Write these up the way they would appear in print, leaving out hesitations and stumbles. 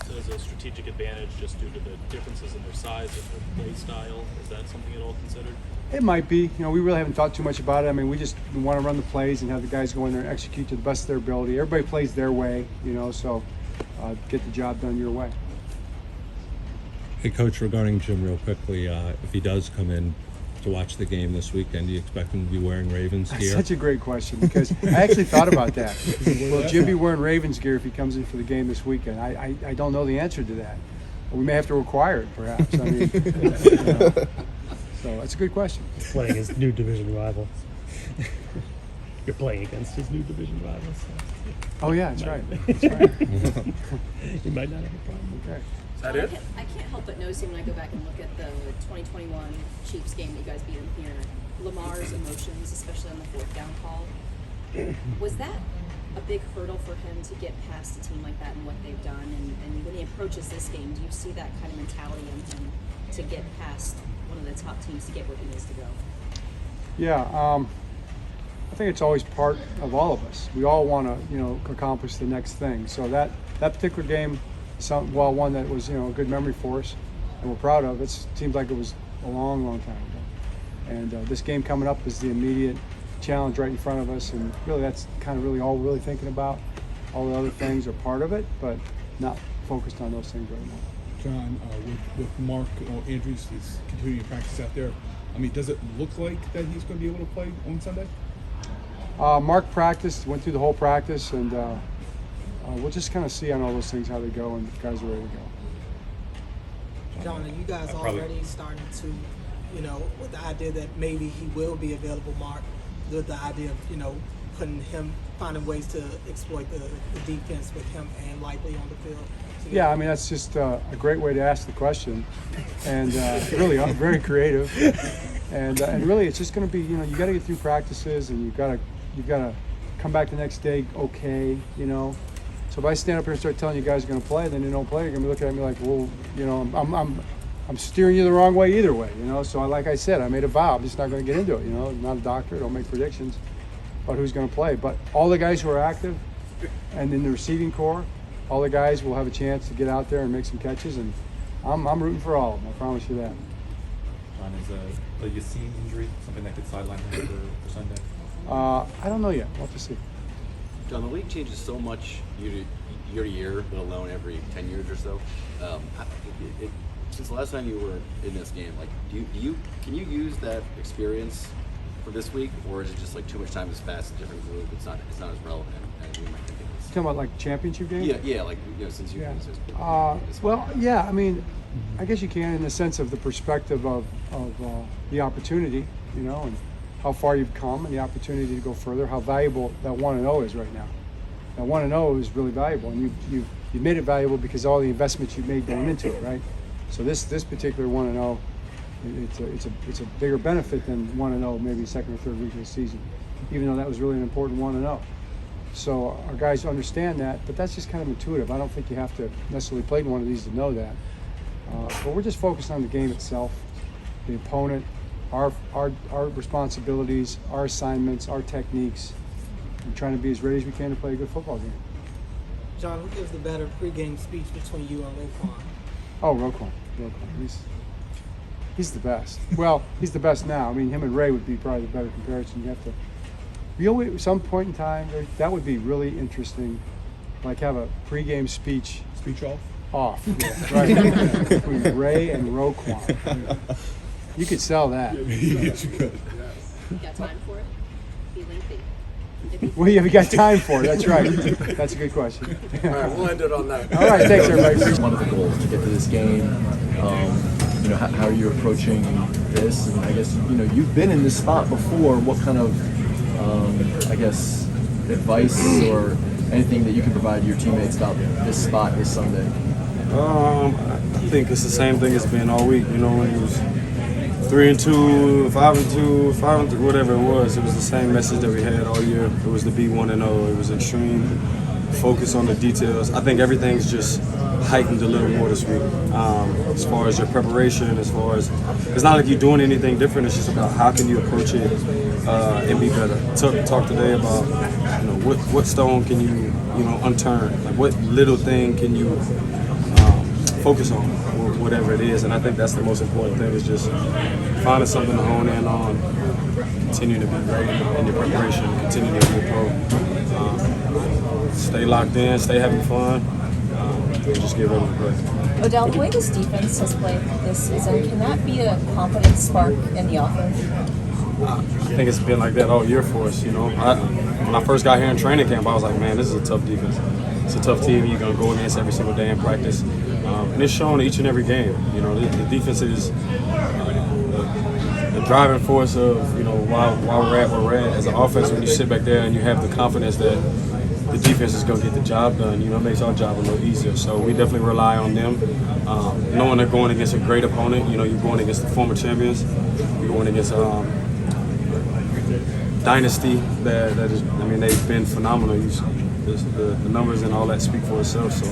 it's as a strategic advantage just due to the differences in their size and their play style? Is that something at all considered? It might be. We really haven't thought too much about it. I mean, we want to run the plays and have the guys go in there and execute to the best of their ability. Everybody plays their way, so get the job done your way. Hey, Coach, regarding Jim real quickly, if he does come in to watch the game this weekend, do you expect him to be wearing Ravens gear? That's such a great question because I actually thought about that. Will Jim be wearing Ravens gear if he comes in for the game this weekend? I don't know the answer to that. We may have to require it, perhaps. I mean, so that's a good question. Playing his new division rivals. You're playing against his new division rivals. So. Oh yeah, that's right. That's right. You might not have a problem. Okay. Is that it? I can't help but noticing when I go back and look at the 2021 Chiefs game that you guys beat them here, Lamar's emotions, especially on the fourth down call. Was that a big hurdle for him to get past a team like that and what they've done? And when he approaches this game, do you see that kind of mentality in him to get past one of the top teams to get where he needs to go? Yeah, I think it's always part of all of us. We all want to, accomplish the next thing. So that particular game, one that was, a good memory for us, and we're proud of. It seems like it was a long, long time ago. And this game coming up is the immediate challenge right in front of us, and really that's kind of really all we're really thinking about. All the other things are part of it, but not focused on those things right now. John, with Mark Andrews, he's continuing to practice out there. I mean, does it look like that he's going to be able to play on Sunday? Mark practiced, went through the whole practice, and we'll just kind of see on all those things how they go and if guys are ready to go. John, are you guys already starting to, with the idea that maybe he will be available, Mark, with the idea of, finding ways to exploit the defense with him and Likely on the field? Yeah, I mean, that's just a great way to ask the question, and really very creative. And really, it's just going to be, you got to get through practices, and you've got to come back the next day okay, So if I stand up here and start telling you guys are going to play, then you don't play, you're going to be looking at me like, well, I'm steering you the wrong way either way, So like I said, I made a vow. I'm just not going to get into it, I'm not a doctor. Don't make predictions about who's going to play. But all the guys who are active and in the receiving corps, all the guys will have a chance to get out there and make some catches, and I'm rooting for all of them. I promise you that. John, is the Yassine injury something that could sideline him for Sunday? I don't know yet. We'll have to see. John, the league changes so much year to year, let alone every 10 years or so. Since the last time you were in this game, can you use that experience for this week, or is it just like too much time has passed, a different group? It's not as relevant as we might think it is. Talking about like championship game? Yeah, since you've been well, yeah. I mean, I guess you can in the sense of the perspective of the opportunity, and how far you've come and the opportunity to go further. How valuable that 1-0 is right now. That 1-0 is really valuable, and you've made it valuable because of all the investments you've made going into it, right? So this particular 1-0, it's a bigger benefit than 1-0 maybe second or third week of the season, even though that was really an important 1-0. So our guys understand that, but that's just kind of intuitive. I don't think you have to necessarily play one of these to know that. But we're just focused on the game itself, the opponent, our responsibilities, our assignments, our techniques, and trying to be as ready as we can to play a good football game. John, who gives the better pregame speech between you and Roquan? Oh, Roquan. He's the best. Well, he's the best now. I mean, him and Ray would be probably the better comparison. You have to, at some point in time, that would be really interesting. Like have a pregame speech. Speech off? Off, yeah, right. Between Ray and Roquan. You could sell that. Yes, you could. You got time for it? Be lengthy. Well, yeah, we got time for it. That's right. That's a good question. All right, we'll end it on that. All right, thanks, everybody. One of the goals to get to this game. How are you approaching this? And I guess you've been in this spot before. What kind of, advice or anything that you can provide your teammates about this spot this Sunday? I think it's the same thing it's been all week. When it was 3-2, 5-2, 5-3, whatever it was the same message that we had all year. It was to be 1-0. It was extreme focus on the details. I think everything's just heightened a little more this week. As far as your preparation, as far as it's not like you're doing anything different. It's just about how can you approach it and be better. Talk today about what stone can you unturn. Like what little thing can you focus on, whatever it is. And I think that's the most important thing, is just finding something to hone in on, continue to be great in your preparation, continue to be a pro. Stay locked in, stay having fun, and just get ready to play. Odell, the way this defense has played this season, can that be a confidence spark in the offense? I think it's been like that all year for us. When I first got here in training camp, I was like, man, this is a tough defense. It's a tough team you're going to go against every single day in practice. And it's shown each and every game. The defense is the driving force of, why we're at where we're at. As an offense, when you sit back there and you have the confidence that the defense is going to get the job done, it makes our job a little easier. So we definitely rely on them. Knowing they're going against a great opponent, you're going against the former champions. You're going against dynasty that is, they've been phenomenal. The numbers and all that speak for itself. So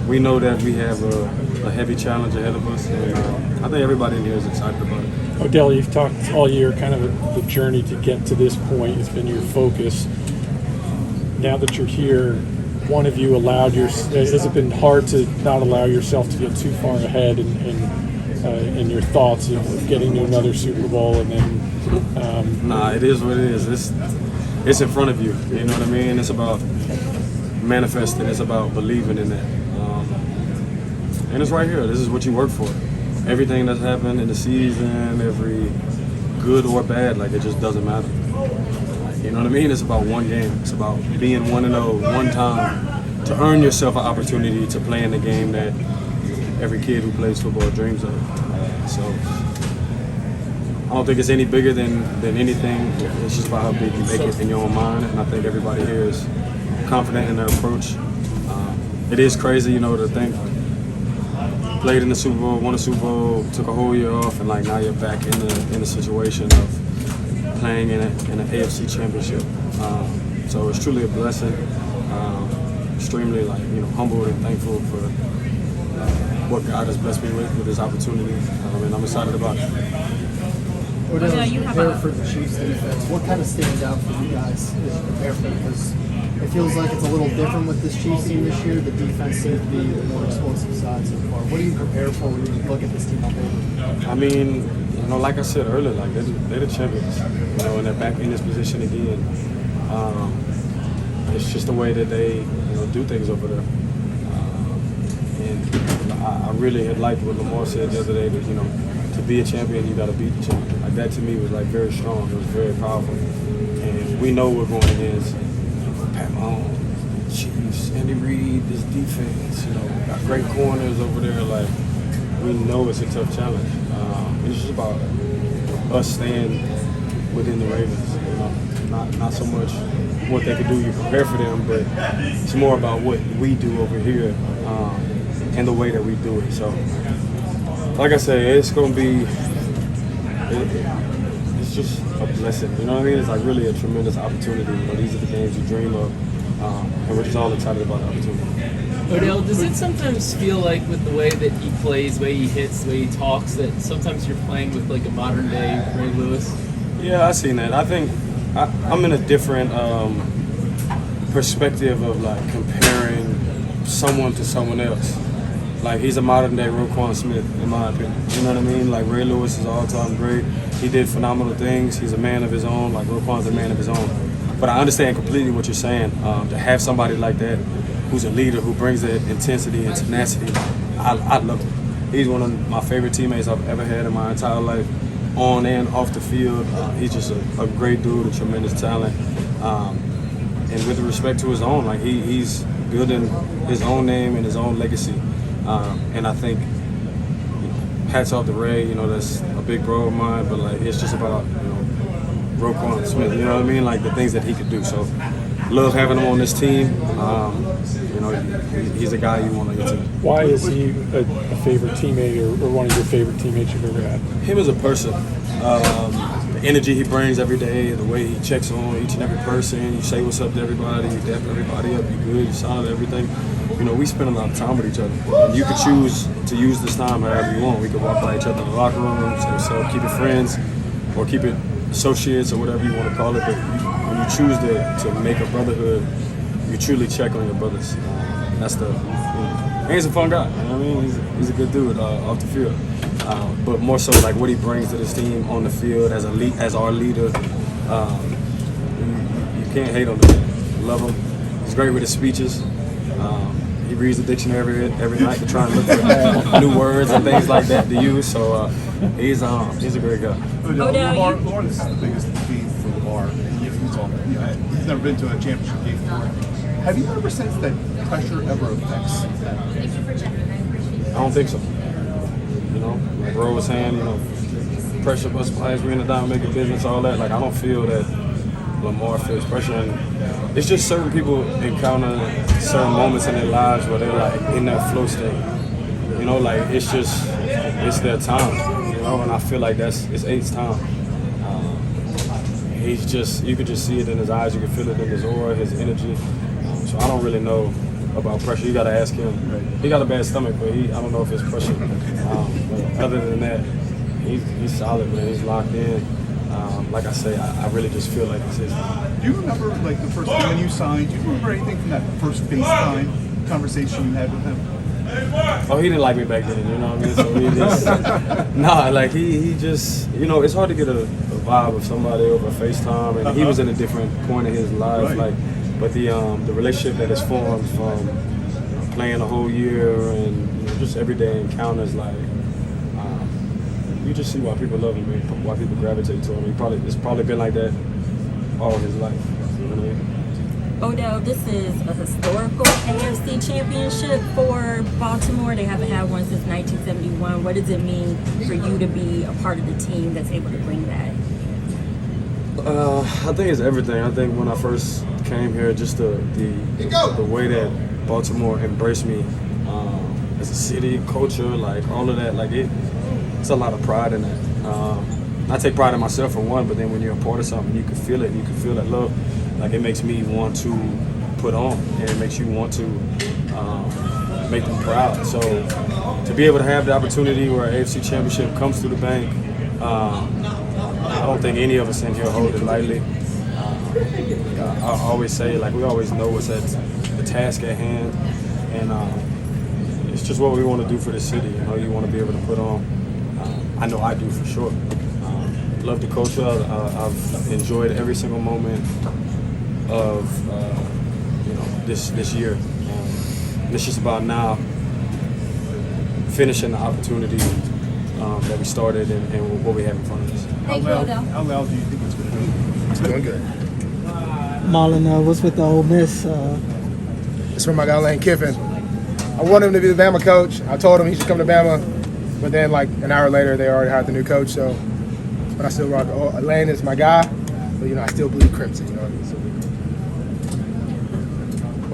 we know that we have a heavy challenge ahead of us, and I think everybody in here is excited about it. Odell, you've talked all year kind of the journey to get to this point. It's been your focus. Now that you're here, one of you has it been hard to not allow yourself to get too far ahead in your thoughts of getting to another Super Bowl and then? Nah, it is what it is. It's in front of you. You know what I mean? It's about manifesting. It's about believing in that. And it's right here. This is what you work for. Everything that's happened in the season, every good or bad, it just doesn't matter. You know what I mean? It's about one game. It's about being 1-0 one time to earn yourself an opportunity to play in the game that every kid who plays football dreams of. So I don't think it's any bigger than anything. It's just about how big you make it in your own mind, and I think everybody here is confident in their approach. It is crazy, to think played in the Super Bowl, won a Super Bowl, took a whole year off, and now you're back in a situation of playing in an AFC championship. So it's truly a blessing. Extremely humbled and thankful for what God has blessed me with this opportunity, and I'm excited about it. Odell, as you prepare for the Chiefs defense, what kind of stands out for you guys as you prepare for it? Because it feels like it's a little different with this Chiefs team this year. The defense seems to be the more explosive side so far. What do you prepare for when you look at this team on paper? Like I said earlier, they're the champions, and they're back in this position again. It's just the way that they do things over there. And I really had liked what Lamar said the other day, that to be a champion, you got to beat the champion. That to me was very strong. It was very powerful. And we know we're going against Pat Mahomes, Chiefs, Andy Reid, this defense. Got great corners over there. We know it's a tough challenge. It's just about us staying within the Ravens. Not so much what they could do. You prepare for them, but it's more about what we do over here and the way that we do it. So, like I say, it's going to be. It's just a blessing. You know what I mean? It's really a tremendous opportunity. These are the games you dream of, and we're just all excited about the opportunity. Odell, does it sometimes feel like with the way that he plays, the way he hits, the way he talks, that sometimes you're playing with a modern day Ray Lewis? Yeah, I've seen that. I think I'm in a different perspective of comparing someone to someone else. He's a modern day Roquan Smith, in my opinion. You know what I mean? Ray Lewis is all-time great. He did phenomenal things. He's a man of his own. Roquan's a man of his own. But I understand completely what you're saying. To have somebody like that, who's a leader, who brings that intensity and tenacity, I love him. He's one of my favorite teammates I've ever had in my entire life, on and off the field. He's just a great dude, a tremendous talent. And with respect to his own, he's building his own name and his own legacy. And I think, hats off to Ray, that's a big bro of mine, but it's just about, Roquan Smith, you know what I mean? The things that he could do. So, love having him on this team. He's a guy you want on your team. Why is he a favorite teammate or one of your favorite teammates you've ever had? Him as a person. The energy he brings every day, the way he checks on each and every person. You say what's up to everybody, you dap everybody up, you good, you solid, everything. We spend a lot of time with each other. And you could choose to use this time however you want. We could walk by each other in the locker room, say what's up, keep it friends, or keep it associates or whatever you want to call it. But when you choose to make a brotherhood, you truly check on your brothers. That's the And he's a fun guy. You know what I mean? He's a good dude off the field. But more so like what he brings to this team on the field as our leader. You can't hate on him. Love him. He's great with his speeches. He reads the dictionary every night to try and look for new words and things like that to use. So he's a great guy. Lamar, this is the biggest defeat for Lamar in Utah. He's never been to a championship game before. Have you ever sensed that pressure ever affects that? I don't think so. You know, like Ro was saying, you know, pressure bust players, we in the down making business, all that. Like I don't feel that Lamar feels pressure, and it's just certain people encounter certain moments in their lives where they're like in that flow state. You know, like it's their time. You know, and I feel like it's A's time. He's just, you could just see it in his eyes, you can feel it in his aura, his energy. So I don't really know about pressure. You got to ask him. He got a bad stomach, but I don't know if it's pressure. But other than that, he's solid, man. He's locked in. Like I say, I really just feel like it's his time. Do you remember like the first when you signed? Do you remember anything from that first FaceTime conversation you had with him? Oh, he didn't like me back then, you know what I mean? So he just, like he just, you know, it's hard to get a vibe of somebody over FaceTime, and he was in a different point in his life, Right. But the relationship that has formed from playing a whole year and just everyday encounters, you just see why people love him, man, why people gravitate to him. It's probably been like that all his life. You know what I mean? Odell, this is a historical AFC championship for Baltimore. They haven't had one since 1971. What does it mean for you to be a part of the team that's able to bring that? I think it's everything. I think when I first came here, just the way that Baltimore embraced me as a city, culture, like all of that, like it's a lot of pride in that. I take pride in myself for one, but then when you're a part of something, you can feel it. You can feel that love. Like it makes me want to put on, and it makes you want to make them proud. So to be able to have the opportunity where AFC Championship comes through the bank, I don't think any of us in here hold it lightly. I always say, like we always know what's at the task at hand, and it's just what we want to do for the city. You know, you want to be able to put on. I know I do for sure. Love the culture. I've enjoyed every single moment of this year. And it's just about now finishing the opportunity that we started and what we have in front of us. Thank you, Odell. How loud do you think it's going to be? It's doing good. Marlon, what's with the Ole Miss? It's from my guy Lane Kiffin. I wanted him to be the Bama coach. I told him he should come to Bama, but then like an hour later they already hired the new coach. So, but I still rock. Lane is my guy, but I still bleed crimson. You know what I mean? So,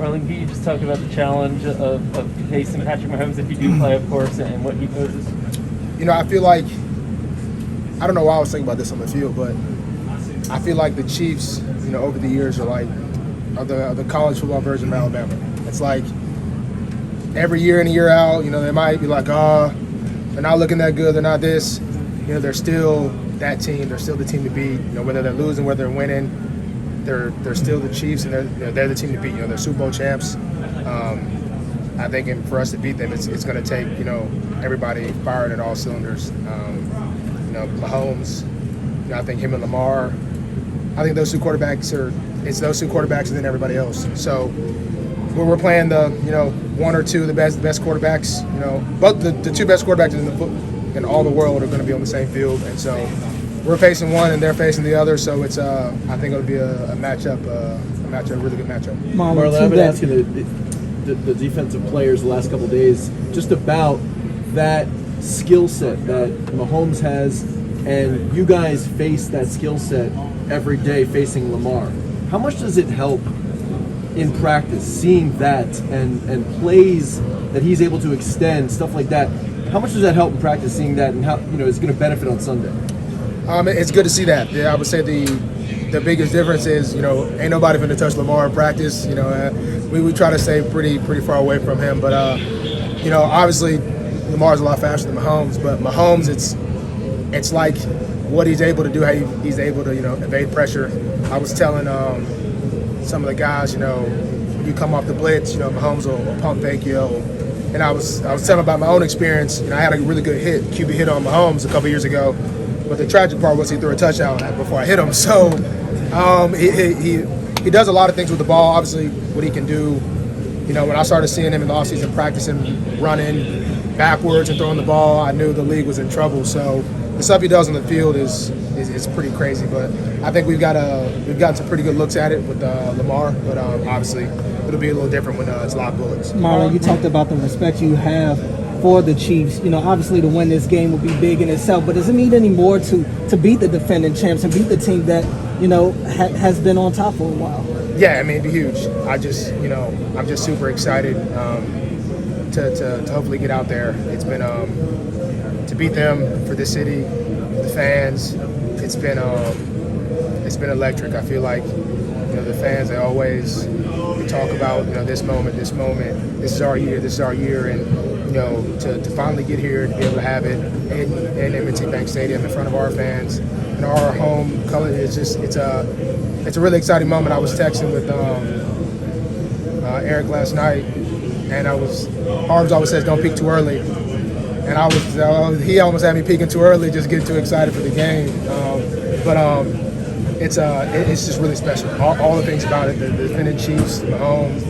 Marlon, can you just talk about the challenge of facing Patrick Mahomes if you do play, of course, and what he poses? I feel like, I don't know why I was thinking about this on the field, but I feel like the Chiefs, over the years are the college football version of Alabama. It's like every year in and year out, they might be like, they're not looking that good, they're not this. They're still that team, they're still the team to beat. Whether they're losing, whether they're winning, they're still the Chiefs, and they're the team to beat. They're Super Bowl champs. I think for us to beat them, it's going to take everybody firing at all cylinders. Mahomes, I think him and Lamar. I think those two quarterbacks it's those two quarterbacks and then everybody else. So when we're playing the one or two of the best quarterbacks, but the two best quarterbacks in all the world are going to be on the same field, and so we're facing one and they're facing the other. So it's I think it'll be a matchup, a really good matchup. Marlon, I've been asking the defensive players the last couple of days just about that skill set that Mahomes has, and you guys face that skill set every day facing Lamar. How much does it help in practice seeing that and plays that he's able to extend, stuff like that? How much does that help in practice seeing that, and how it's going to benefit on Sunday? It's good to see that. Yeah, I would say the biggest difference is ain't nobody going to touch Lamar in practice. We try to stay pretty far away from him, but obviously Lamar's a lot faster than Mahomes. But Mahomes, it's like what he's able to do, how he's able to evade pressure. I was telling some of the guys, when you come off the blitz, Mahomes will pump fake you, And I was telling about my own experience. I had a really good QB hit on Mahomes a couple years ago, but the tragic part was he threw a touchdown before I hit him. So he does a lot of things with the ball. Obviously, what he can do. When I started seeing him in the offseason practicing, running backwards and throwing the ball, I knew the league was in trouble. So the stuff he does on the field is pretty crazy. But I think we've gotten some pretty good looks at it with Lamar. But obviously, it'll be a little different when it's live bullets. Marlon, you talked about the respect you have for the Chiefs. Obviously to win this game would be big in itself. But does it mean any more to beat the defending champs and beat the team that has been on top for a while? Yeah, it'd be huge. I'm just super excited to hopefully get out there. It's been to beat them for the city, the fans. It's been electric. I feel like the fans, they always talk about this moment. This is our year, and to finally get here, to be able to have it in M&T Bank Stadium in front of our fans and our home color, it's a really exciting moment. I was texting with Eric last night, and Harbs always says don't peak too early, and he almost had me peaking too early, just getting too excited for the game. It's just really special. All the things about it, the defending Chiefs, Mahomes,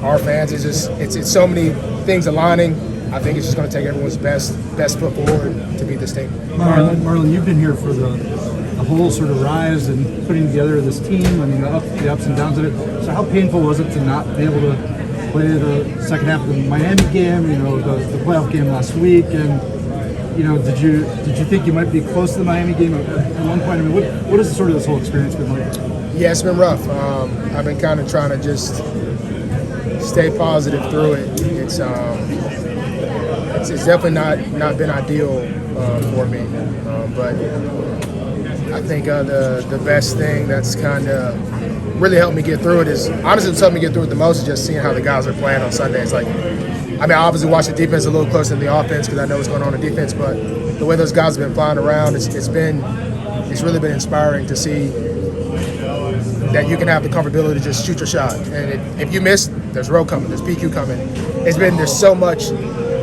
our fans, it's so many things aligning. I think it's just going to take everyone's best foot forward to beat this team. Marlon, you've been here for the whole sort of rise and putting together this team. The ups and downs of it. So how painful was it to not be able to play the second half of the Miami game? The playoff game last week, and did you think you might be close to the Miami game at one point? What has sort of this whole experience been like? Yeah, it's been rough. I've been kind of trying to just stay positive through it. It's definitely not been ideal for me, but I think the best thing that's kind of really helped me get through it is, honestly, what's helped me get through it the most is just seeing how the guys are playing on Sunday. It's like, I obviously watch the defense a little closer than the offense because I know what's going on in defense, but the way those guys have been flying around, it's really been inspiring to see that you can have the comfortability to just shoot your shot. And if you miss, there's row coming, there's PQ coming. There's so much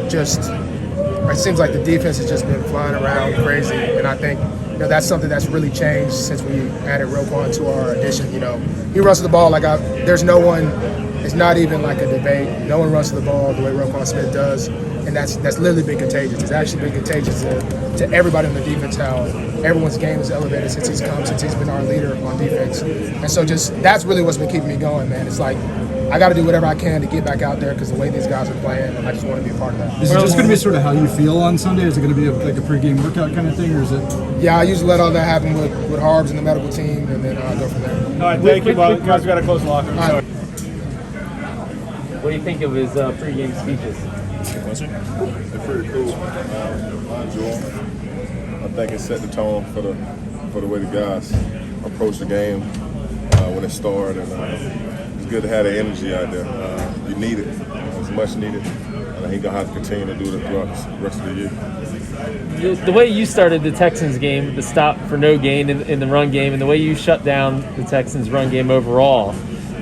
it seems like the defense has just been flying around crazy. And I think that's something that's really changed since we added Roquan to our addition. He runs the ball there's no one, it's not even like a debate. No one runs the ball the way Roquan Smith does. And that's literally been contagious. It's actually been contagious to everybody on the defense, how everyone's game is elevated since he's been our leader on defense. And so that's really what's been keeping me going, man. It's like, I got to do whatever I can to get back out there because the way these guys are playing, I just want to be a part of that. Is it just going to be sort of how you feel on Sunday? Is it going to be like a pregame workout kind of thing, or is it? Yeah, I usually let all that happen with Harbs and the medical team, and then I'll go from there. All right, thank you, guys. We got to close the locker room. What do you think of his pregame speeches? They're pretty cool. I enjoy them. I think it set the tone for the way the guys approach the game when it started, and it's good to have the energy out there. You need it. It's much needed, and he's gonna have to continue to do it throughout the rest of the year. The way you started the Texans game, the stop for no gain in the run game, and the way you shut down the Texans run game overall,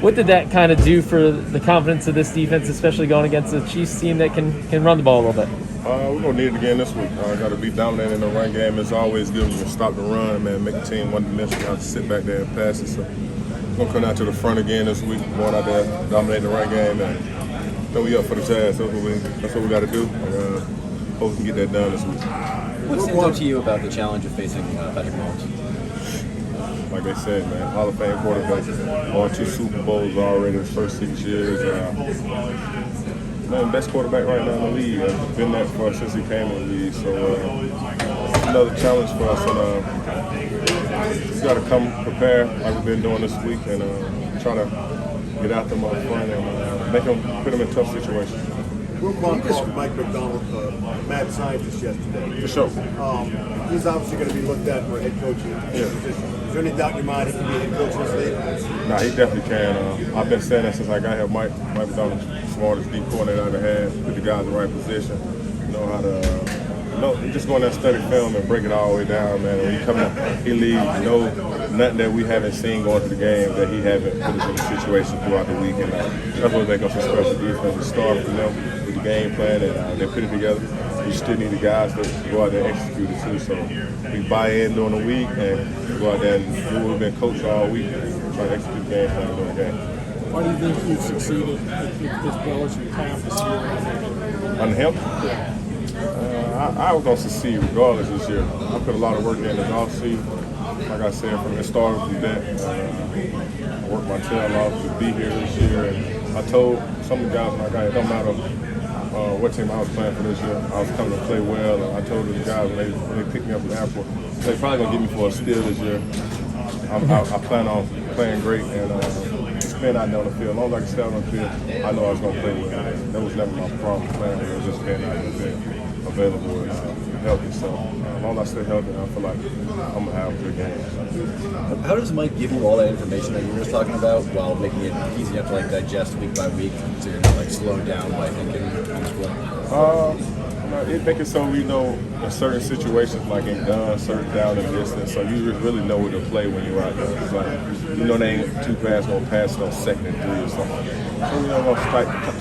what did that kind of do for the confidence of this defense, especially going against a Chiefs team that can run the ball a little bit? We're going to need it again this week. Got to be dominant in the run game. It's always good when you stop the run, man, make the team one-dimensional, have to sit back there and pass it. So we're going to come out to the front again this week, going out there, dominate the run game, and throw you up for the task. That's what we got to do. Hope we can get that done this week. What stands out to you about the challenge of facing Patrick Mahomes? Like they said, man, Hall of Fame quarterback, won 2 Super Bowls already in his first 6 years. Man, best quarterback right now in the league. Been that for us since he came in the league. So another challenge for us, and we got to come prepared like we've been doing this week, and try to get out them up front and put them in tough situations. Roquan called Mike McDonald mad scientist yesterday. For sure. He's obviously going to be looked at for a head coaching position. Is there any doubt in your mind he can be a head coach in this league? Nah, he definitely can. I've been saying that since I got here. Mike McDonald's smartest deep coordinator I ever had. Put the guys in the right position. Know how to. Just go in there and study film and break it all the way down, man. When you come in, he leaves nothing that we haven't seen going to the game that he haven't put us in a situation throughout the week. And that's what makes us a special defense. We start from them with the game plan, and they put it together. We still need the guys to go out there and execute it too. So we buy in during the week and go out there and do what we've been coached all week, try to execute the game plan during the game. Why do you think you've succeeded as well as you have this year? On him? I was going to succeed regardless this year. I put a lot of work in the offseason. Like I said, from the start of that, I worked my tail off to be here this year. And I told some of the guys, like, it don't matter what team I was playing for this year. I was coming to play well. And I told the guys when they picked me up in the airport, they're probably going to get me for a steal this year. I plan on playing great and spin out there on the field. As long as I can stay on the field, I know I was going to play well. That was never my problem playing. It was just being out there available and healthy. So as long as I stay healthy, I feel like I'm going to have a good game. How does Mike give you all that information that you were just talking about while making it easy to like digest week by week so you're not like slowed down by thinking on the split? It makes it so we know in certain situations, like in guns, certain down and distance, so you really know where to play when you're out there. It's like, you know they ain't too fast going to pass it on 2nd and 3 or something. So we don't want to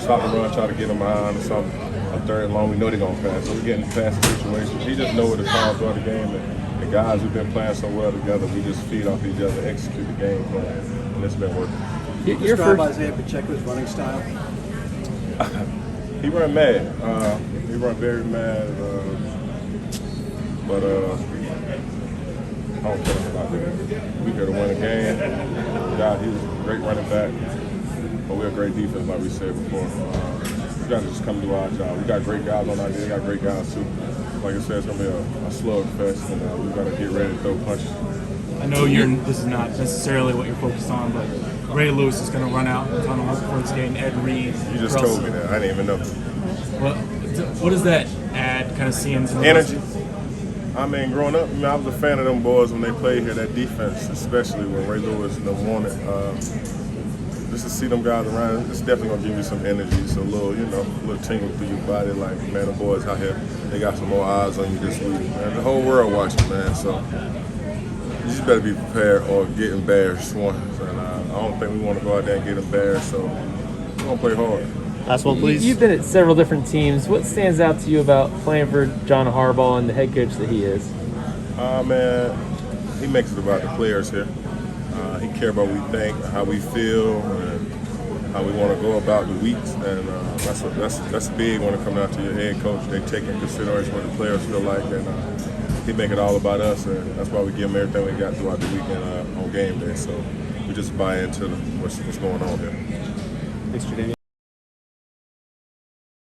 stop the run, try to get them behind or something. On 3rd and long, we know they're going to pass. So we're getting past the situations. He just know where to call throughout the game. And the guys who've been playing so well together, we just feed off each other, execute the game plan, and it's been working. Describe Isaiah Pacheco's running style. He run mad. He run very mad. But I don't care about that. We here to win a game. God, he's a great running back. But we're a great defense, like we said before. We got to just come do our job. We got great guys on our team. We got great guys too. Like I said, it's going to be a slug fest, and we got to get ready to throw punches. I know this is not necessarily what you're focused on, but Ray Lewis is going to run out and tunnel before this game. Ed Reed. You just told me that. I didn't even know. What does that add, kind of seeing some energy? I mean, growing up, I was a fan of them boys when they played here, that defense, especially when Ray Lewis and them won it. Just to see them guys around, it's definitely going to give you some energy. It's a little, little tingle through your body, like, man, the boys out here, they got some more eyes on you this week. Man, the whole world watching, man, so you just better be prepared or get embarrassed once. And I don't think we want to go out there and get embarrassed, so we're going to play hard. Last one, please. You've been at several different teams. What stands out to you about playing for John Harbaugh and the head coach that he is? Man, he makes it about the players here. He cares about what we think, how we feel, and how we want to go about the weeks. And that's big when it comes down to your head coach. They take into consideration what the players feel like, and he make it all about us. And that's why we give them everything we got throughout the weekend on game day. So we just buy into what's going on here. Thanks, Jadavian.